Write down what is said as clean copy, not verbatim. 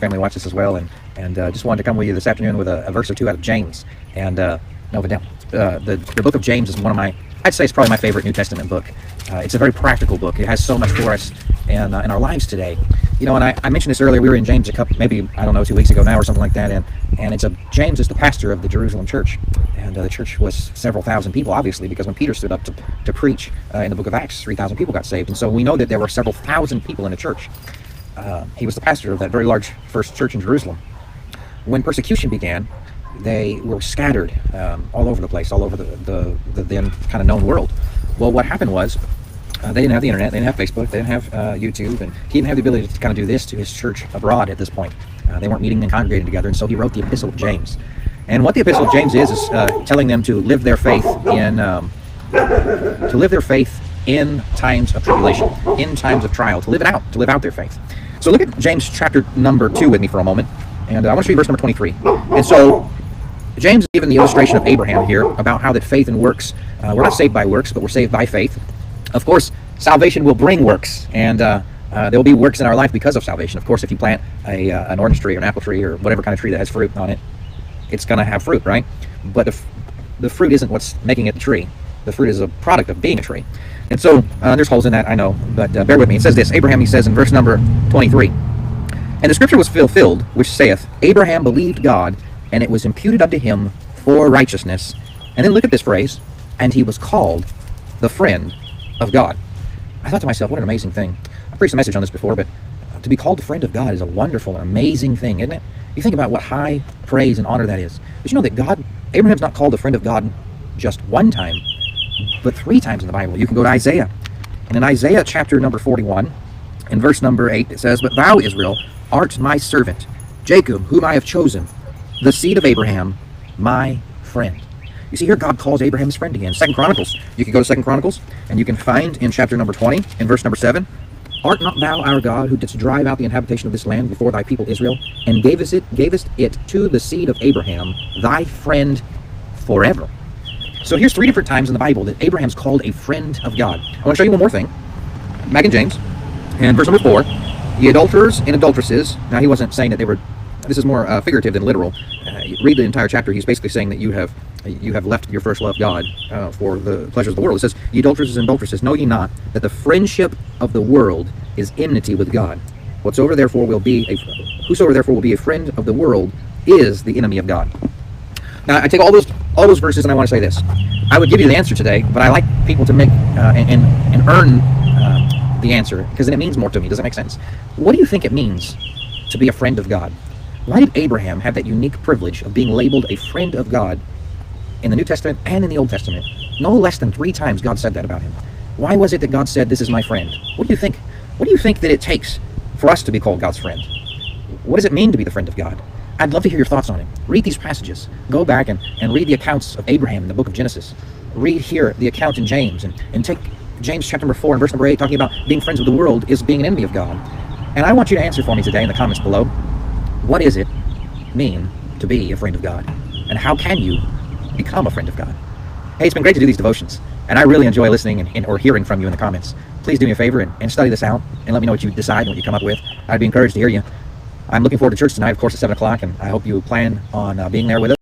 family watch this as well, and just wanted to come with you this afternoon with a verse or two out of James. And no, but down. The book of James is one of my, I'd say it's probably my favorite New Testament book. It's a very practical book. It has so much for us in our lives today. You know, and I mentioned this earlier. We were in James a couple, maybe, I don't know, 2 weeks ago now or something like that. And James is the pastor of the Jerusalem church. And the church was several thousand people, obviously, because when Peter stood up to preach in the book of Acts, 3,000 people got saved. And so we know that there were several thousand people in the church. He was the pastor of that very large first church in Jerusalem. When persecution began, they were scattered all over the place, all over the then kind of known world. Well, what happened was they didn't have the internet, they didn't have Facebook, they didn't have YouTube, and he didn't have the ability to kind of do this to his church abroad at this point. They weren't meeting and congregating together, and so he wrote the Epistle of James. And what the Epistle of James is telling them to live their faith in times of tribulation, in times of trial, to live out their faith. So look at James chapter number 2 with me for a moment, and I want to show you verse number 23. And so James is given the illustration of Abraham here about how that faith and works, we're not saved by works, but we're saved by faith. Of course, salvation will bring works, and there will be works in our life because of salvation. Of course, if you plant an orange tree or an apple tree or whatever kind of tree that has fruit on it, it's going to have fruit, right? But the fruit isn't what's making it the tree. The fruit is a product of being a tree. And so there's holes in that, I know, but bear with me. It says this, Abraham, he says in verse number 23, "And the scripture was fulfilled, which saith, Abraham believed God, and it was imputed unto him for righteousness." And then look at this phrase, "and he was called the friend of God." I thought to myself, what an amazing thing. I preached a message on this before, but to be called the friend of God is a wonderful and amazing thing, isn't it? You think about what high praise and honor that is. But you know that Abraham's not called the friend of God just one time, but 3 times in the Bible. You can go to Isaiah. And in Isaiah chapter number 41, in verse number 8, it says, "But thou, Israel, art my servant, Jacob, whom I have chosen, the seed of Abraham, my friend." You see here, God calls Abraham his friend again. 2 Chronicles. You can go to 2 Chronicles, and you can find in chapter number 20, in verse number 7, "Art not thou our God, who didst drive out the inhabitation of this land before thy people Israel, and gavest it to the seed of Abraham, thy friend forever?" So here's 3 different times in the Bible that Abraham's called a friend of God. I want to show you one more thing. Back in James, and verse number 4, "Ye adulterers and adulteresses." Now he wasn't saying that they were, this is more figurative than literal. You read the entire chapter, he's basically saying that you have left your first love, God, for the pleasures of the world. It says, "Ye adulterers and adulteresses, know ye not that the friendship of the world is enmity with God? Whosoever therefore will be a friend of the world is the enemy of God." Now, I take all those verses and I want to say this. I would give you the answer today, but I like people to make and earn the answer, because then it means more to me. Does that make sense? What do you think it means to be a friend of God? Why did Abraham have that unique privilege of being labeled a friend of God in the New Testament and in the Old Testament? No less than 3 times God said that about him. Why was it that God said, "This is my friend"? What do you think? What do you think that it takes for us to be called God's friend? What does it mean to be the friend of God? I'd love to hear your thoughts on it. Read these passages. Go back and read the accounts of Abraham in the book of Genesis. Read here the account in James, and take James chapter number 4 and verse number 8, talking about being friends with the world is being an enemy of God. And I want you to answer for me today in the comments below. What does it mean to be a friend of God? And how can you become a friend of God? Hey, it's been great to do these devotions, and I really enjoy listening or hearing from you in the comments. Please do me a favor and study this out, and let me know what you decide and what you come up with. I'd be encouraged to hear you. I'm looking forward to church tonight, of course, at 7 o'clock, and I hope you plan on being there with us.